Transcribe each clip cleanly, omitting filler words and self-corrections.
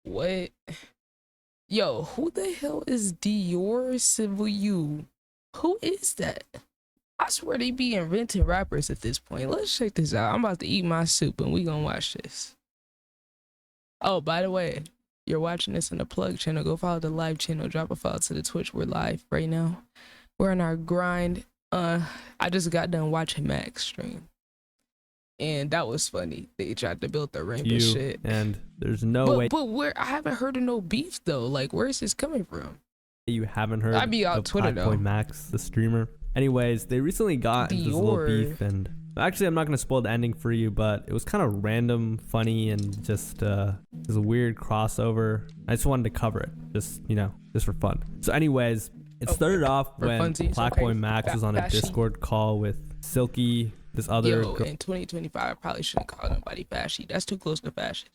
What? Yo, who the hell is Diorvsyou? Who is that? I swear they be inventing rappers at this point. Let's check this out. I'm about to eat my soup and we gonna watch this. Oh, by the way, you're watching this in the Plug channel. Go follow the live channel. Drop a follow to the Twitch. We're live right now. We're in our grind. I just got done watching Max stream. And that was funny. They tried to build the rainbow shit. And there's no way. But where I haven't heard of no beef though. Like, where is this coming from? You haven't heard I'd be on Twitter though. PlaqueBoyMax, the streamer. Anyways, they recently got into this little beef, and actually I'm not gonna spoil the ending for you, but it was kind of random, funny, and just it was a weird crossover. I just wanted to cover it, just for fun. So anyways, it started off when PlaqueBoyMax was on a Discord call with Silky, this other girl. In 2025, I probably shouldn't call nobody fashy. That's too close to fashion.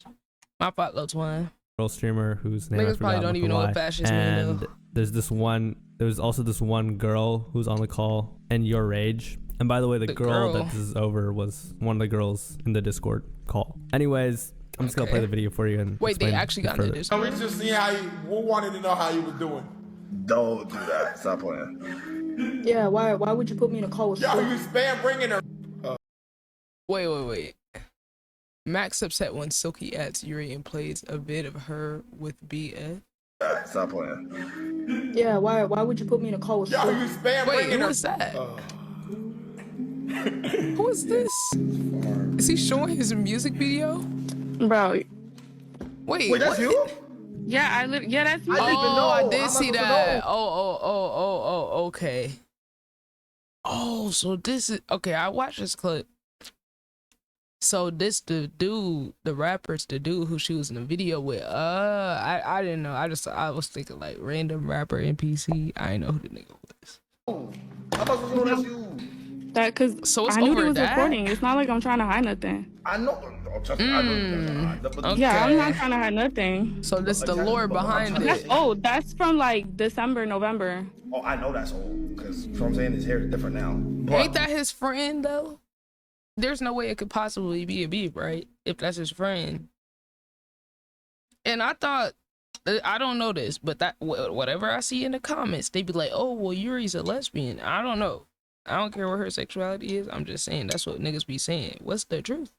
My fault, Lil Twine. Girl streamer whose name niggas probably don't even know what fascist mean though. There was also this one girl who's on the call and your age. And by the way, the girl that this is over was one of the girls in the Discord call. Anyways, I'm just gonna play the video for you and wait, they actually got into Discord. We just see how we wanted to know how you was doing. Don't do that. Stop playing. Yeah, why would you put me in a call with Yo, you spam bringing her. Wait. Max upset when Silky adds Yuri and plays a bit of her with BS. Stop playing. Yeah, why would you put me in a call with Yo, you spam bringing her. Who is that? Who is this? Is he showing his music video? Bro. Wait, that's you? Yeah, that's me. I did see that. Oh, okay. Oh, so this is okay. I watched this clip. So this the dude who she was in the video with. I didn't know. I was thinking like random rapper NPC. I didn't know who the nigga was. I thought you know that's you. That cause so it's I knew over it was that? recording. It's not like I'm trying to hide nothing. I know. Trust me, I know. Okay. Yeah, I'm not trying to hide nothing. So this the lore behind That's it. old. That's from like December, November. Oh, I know that's old because what I'm saying his hair is different now. But Ain't that his friend though? There's no way it could possibly be a beef, right? If that's his friend. And I thought, I don't know this, but that whatever I see in the comments, they be like, oh, well, Yuri's a lesbian. I don't know. I don't care what her sexuality is. I'm just saying that's what niggas be saying. What's the truth?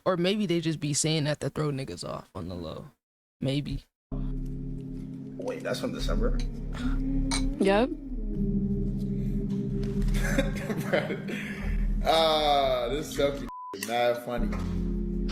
Or maybe they just be saying that to throw niggas off on the low. Maybe. Wait, that's from December? Yep. This Silky is mad funny.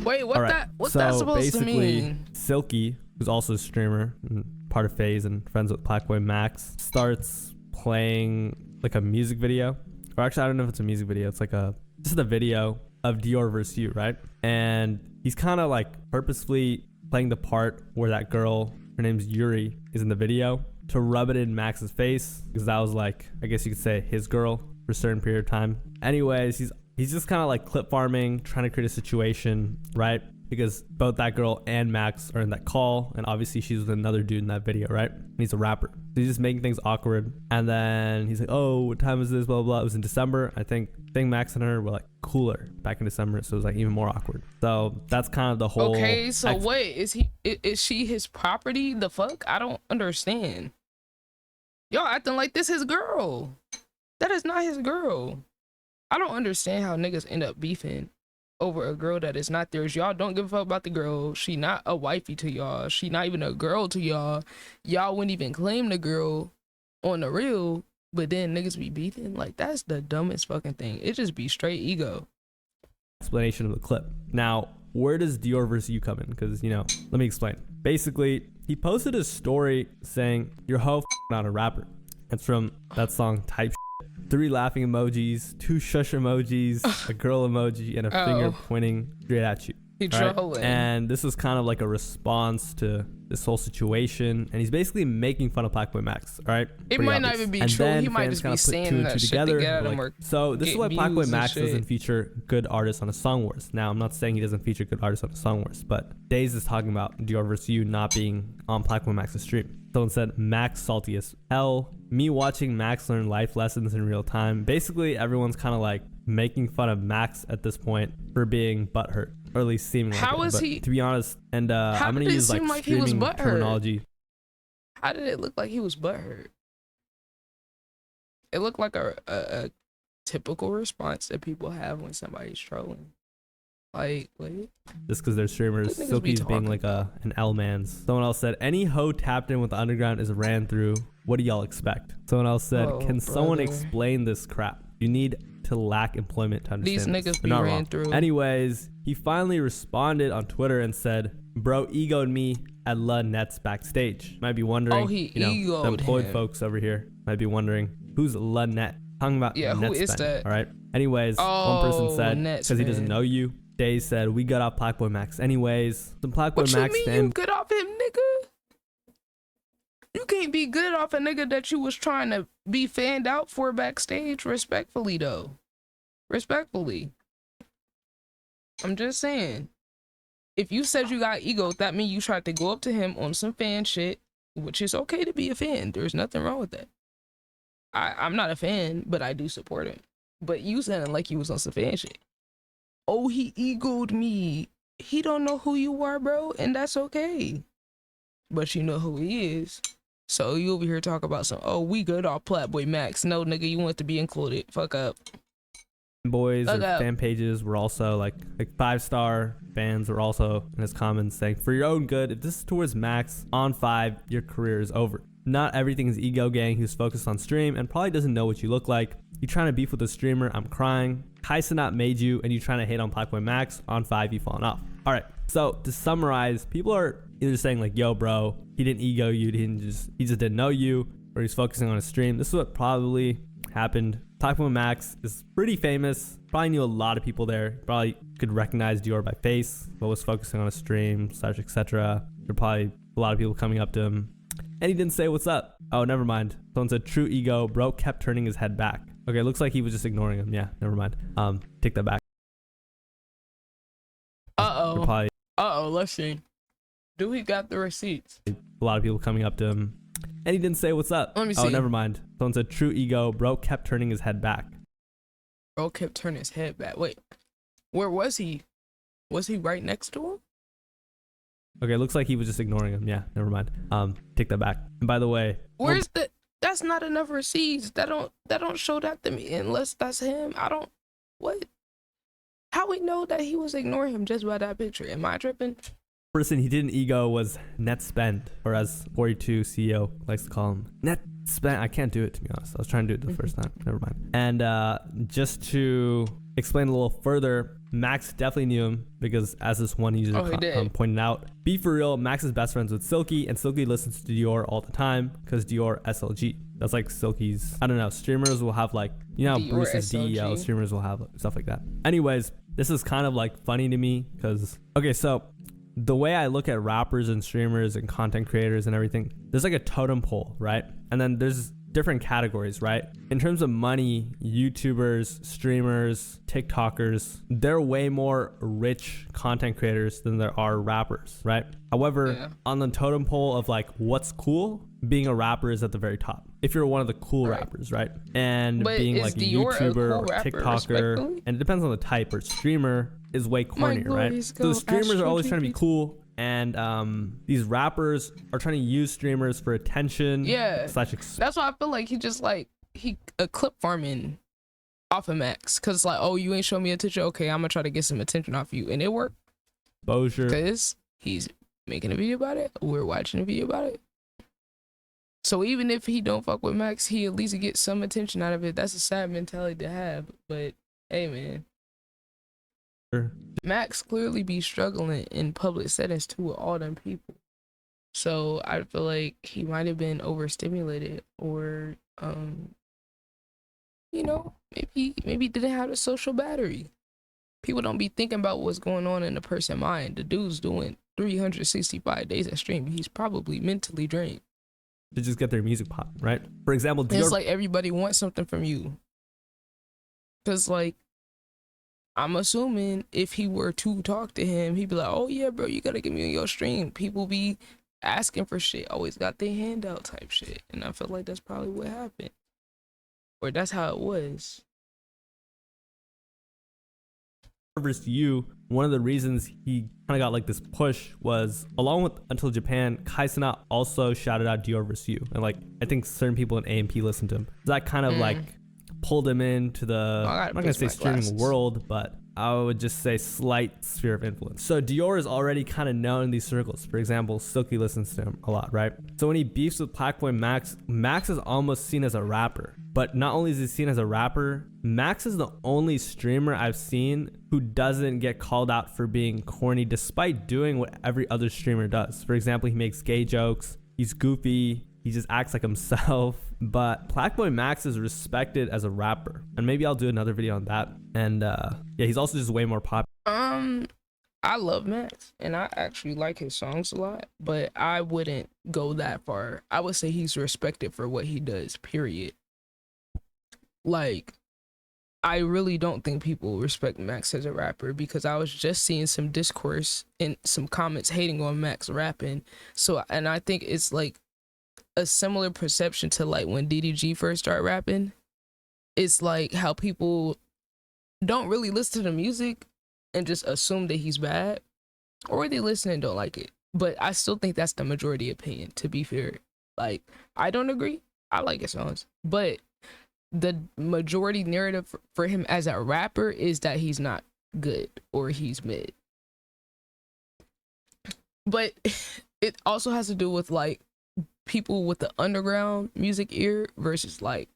Wait, what's that supposed to mean? Silky, who's also a streamer and part of FaZe and friends with PlaqueBoyMax, starts playing like a music video. Or actually, I don't know if it's a music video. It's like this is the video of Diorvsyou, right? And he's kind of like purposefully playing the part where that girl, her name's Yuri, is in the video to rub it in Max's face because that was like, I guess you could say his girl for a certain period of time. Anyways, he's just kind of like clip farming, trying to create a situation, right? Because both that girl and Max are in that call, and obviously she's with another dude in that video, right? And he's a rapper. So he's just making things awkward. And then he's like, oh, what time is this? Blah, blah, blah. It was in December. I think Max and her were like cooler back in December, so it was like even more awkward. So that's kind of the whole. Okay, so wait, is she his property? The fuck? I don't understand. Y'all acting like this his girl. That is not his girl. I don't understand how niggas end up beefing over a girl that is not theirs. Y'all don't give a fuck about the girl. She not a wifey to y'all. She not even a girl to y'all. Y'all wouldn't even claim the girl on the real, but then niggas be beefing. Like, that's the dumbest fucking thing. It just be straight ego. Explanation of the clip. Now, where does Diorvsyou come in? Because, let me explain. Basically, he posted a story saying, "Your hoe not a rapper." It's from that song Type. 3 laughing emojis, 2 shush emojis, a girl emoji, and a finger pointing straight at you. He trolling. And this was kind of like a response to this whole situation. And he's basically making fun of PlaqueBoyMax, all right? It might not even be true. He might just be saying that shit to get at him. So this is why PlaqueBoyMax doesn't feature good artists on a Song Wars. Now, I'm not saying he doesn't feature good artists on a Song Wars, but Daze is talking about Diorvsyou not being on PlaqueBoyMax's stream. Someone said, Max salty as hell. Me watching Max learn life lessons in real time. Basically, everyone's kind of like making fun of Max at this point for being butthurt. or at least seeming like How it. was But he? to be honest, and How I'm gonna did it use like seem like he was streaming butthurt? terminology. How did it look like he was butthurt? It looked like a typical response that people have when somebody's trolling. Like, wait. Just because they're streamers, What niggas be Silky's being talking like an L-man's. Someone else said, any hoe tapped in with the underground is ran through. What do y'all expect? Someone else said, Oh, can someone brother. explain this crap? You need to lack employment to These understand this. niggas They're be not ran wrong. through. Anyways, he finally responded on Twitter and said, bro egoed me at La Nets backstage. Might be wondering, Oh, he you know, the egoed employed him. folks over here might be wondering, who's La Net? Talking about Yeah, who net is spend, that? all right? Anyways, one person Oh, said, net because he doesn't spend. know you, Day said, we got off PlaqueBoyMax anyways. The What PlaqueBoyMax you mean fan you good off him, nigga? You can't be good off a nigga that you was trying to be fanned out for backstage. Respectfully, though. Respectfully. I'm just saying. If you said you got ego, that means you tried to go up to him on some fan shit, which is okay to be a fan. There's nothing wrong with that. I'm not a fan, but I do support him. But you sounded like you was on some fan shit. Oh, he egoed me. He don't know who you are, bro, and that's okay. But you know who he is. So you over here talk about some, oh, we good off PlaqueBoyMax. No, nigga, you want to be included. Fuck up. boys or Fuck up. fan pages were also like 5-star fans were also in his comments saying, for your own good, if this is towards Max on 5, your career is over. Not everything is ego gang who's focused on stream and probably doesn't know what you look like. You trying to beef with a streamer, I'm crying. Kaisenat made you and you trying to hate on PlaqueBoyMax on 5, you falling off. All right, so to summarize, people are either saying like, yo bro, he didn't ego you, he just didn't know you, or he's focusing on a stream. This is what probably happened. PlaqueBoyMax is pretty famous, probably knew a lot of people there, probably could recognize Dior by face, but was focusing on a stream, such etc. There were probably a lot of people coming up to him, and he didn't say what's up. Oh, never mind. Someone said true ego, bro kept turning his head back. Okay, looks like he was just ignoring him. Yeah, never mind. Take that back. You're probably Let's see. Do we got the receipts? a lot of people coming up to him, and he didn't say what's up. Let me Oh, see. never mind. Someone said true ego, bro kept turning his head back. Bro kept turning his head back. Wait, where was he? Was he right next to him? Okay, looks like he was just ignoring him. Yeah, never mind. Take that back. And by the way, Where's the? That's not enough receipts. That don't show that to me unless that's him. I don't. What? How we know that he was ignoring him just by that picture? Am I tripping? person he didn't ego was net spend, or as 42 CEO likes to call him, net spend. I can't do it, to be honest. I was trying to do it the first time. Never mind. And just to explain a little further, Max definitely knew him because as this one user pointed out, be for real, Max is best friends with Silky, and Silky listens to Dior all the time because Dior SLG. That's like Silky's, I don't know, streamers will have like, you know, Dior Bruce's SLG. DEL, streamers will have stuff like that. Anyways, this is kind of like funny to me because, okay, so the way I look at rappers and streamers and content creators and everything, there's like a totem pole, right? And then there's different categories, right? In terms of money, YouTubers, streamers, TikTokers, they're way more rich content creators than there are rappers, right? However, on the totem pole of like what's cool, being a rapper is at the very top. If you're one of the cool rappers, right? And being like a YouTuber or TikToker, and it depends on the type, or streamer is way corny, right? So the streamers are always trying to be cool, and these rappers are trying to use streamers for attention. Yeah, that's why I feel like he just like a clip farming off of Max, cause like, oh, you ain't showing me attention, okay, I'm gonna try to get some attention off you, and it worked. Exposure. Cause he's making a video about it, we're watching a video about it. So even if he don't fuck with Max, he at least gets some attention out of it. That's a sad mentality to have, but hey, man. Max clearly be struggling in public settings too with all them people. So I feel like he might have been overstimulated, or you know, maybe didn't have a social battery. People don't be thinking about what's going on in the person's mind. The dude's doing 365 days of streaming. He's probably mentally drained. To just get their music pop, right? For example, it's like everybody wants something from you. Cause like, I'm assuming if he were to talk to him, he'd be like, oh yeah, bro, you gotta get me on your stream. People be asking for shit, always got their hand out type shit. And I feel like that's probably what happened. Or that's how it was. Diorvsyou, one of the reasons he kind of got like this push was, along with Until Japan, Kaisana also shouted out Diorvsyou, and like I think certain people in A&P listened to him. That kind of like pulled him into the, I'm not gonna say streaming world, but I would just say slight sphere of influence. So Dior is already kind of known in these circles. For example, Silky listens to him a lot, right? So when he beefs with PlaqueBoyMax, Max is almost seen as a rapper. But not only is he seen as a rapper, Max is the only streamer I've seen who doesn't get called out for being corny despite doing what every other streamer does. For example, he makes gay jokes, he's goofy, he just acts like himself. But PlaqueBoyMax is respected as a rapper, and maybe I'll do another video on that. And yeah, he's also just way more popular. I love Max, and I actually like his songs a lot, but I wouldn't go that far. I would say he's respected for what he does, period. Like, I really don't think people respect Max as a rapper, because I was just seeing some discourse and some comments hating on Max rapping. So, and I think it's like a similar perception to like when DDG first started rapping. It's like how people don't really listen to the music and just assume that he's bad, or they listen and don't like it. But I still think that's the majority opinion, to be fair. Like, I don't agree. I like his songs, but the majority narrative for him as a rapper is that he's not good or he's mid. But it also has to do with like people with the underground music ear versus like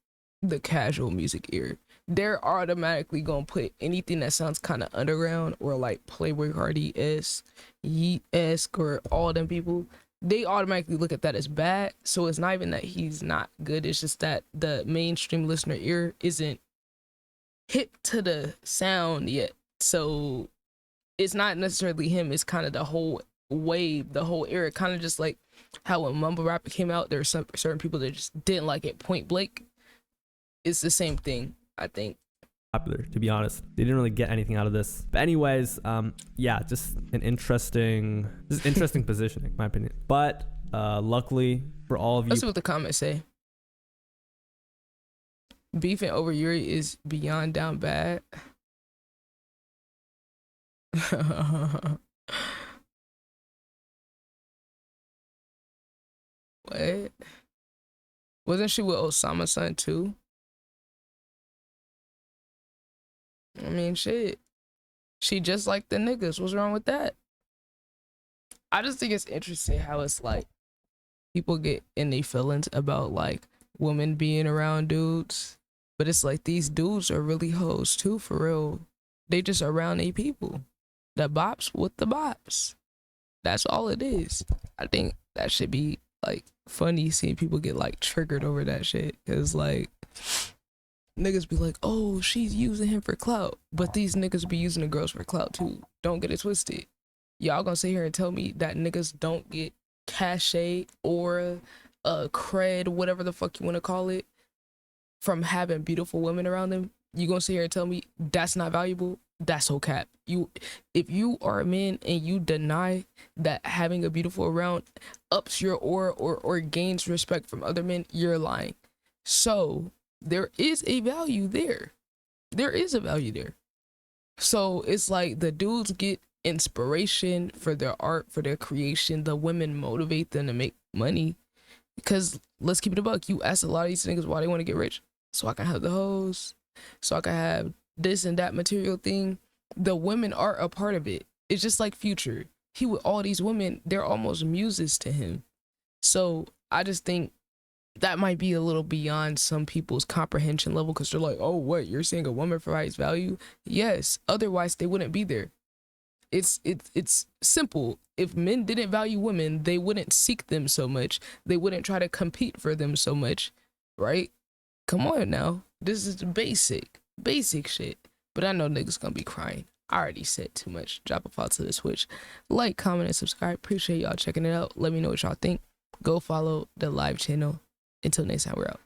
the casual music ear. They're automatically gonna put anything that sounds kind of underground or like Playboy Cardi-esque, Yeet-esque, or all them people. They automatically look at that as bad. So it's not even that he's not good. It's just that the mainstream listener ear isn't hip to the sound yet. So it's not necessarily him. It's kind of the whole wave, the whole era. Kind of just like how when mumble rapper came out, there were some certain people that just didn't like it point blank. It's the same thing, I think. Popular, to be honest. They didn't really get anything out of this. But anyways, yeah, just an interesting positioning, in my opinion. But luckily for all of you, let's see what the comments say. Beefing over Yuri is beyond down bad. What? Wasn't she with Osama's son too? I mean, shit. She just like the niggas. What's wrong with that? I just think it's interesting how it's like people get in their feelings about like women being around dudes, but it's like these dudes are really hoes too, for real. They just around their people. The bops with the bops. That's all it is. I think that should be like funny seeing people get like triggered over that shit, because like niggas be like, oh, she's using him for clout, but these niggas be using the girls for clout too. Don't get it twisted. Y'all gonna sit here and tell me that niggas don't get cachet or cred, whatever the fuck you want to call it, from having beautiful women around them? You gonna sit here and tell me that's not valuable? That's so cap. If you are a man and you deny that having a beautiful around ups your aura or gains respect from other men, you're lying. So there is a value there. There is a value there. So it's like the dudes get inspiration for their art, for their creation. The women motivate them to make money. Because let's keep it a buck. You ask a lot of these niggas why they want to get rich. So I can have the hoes. So I can have this and that material thing. The women are a part of it. It's just like Future. He with all these women, they're almost muses to him. So I just think that might be a little beyond some people's comprehension level, because they're like, oh, what, you're saying a woman provides value? Yes, otherwise they wouldn't be there. It's simple. If men didn't value women, they wouldn't seek them so much. They wouldn't try to compete for them so much, right? Come on now. This is the basic shit. But I know niggas gonna be crying. I already said too much. Drop a follow to the Switch. Like, comment, and subscribe. Appreciate y'all checking it out. Let me know what y'all think. Go follow the live channel. Until next time, we're out.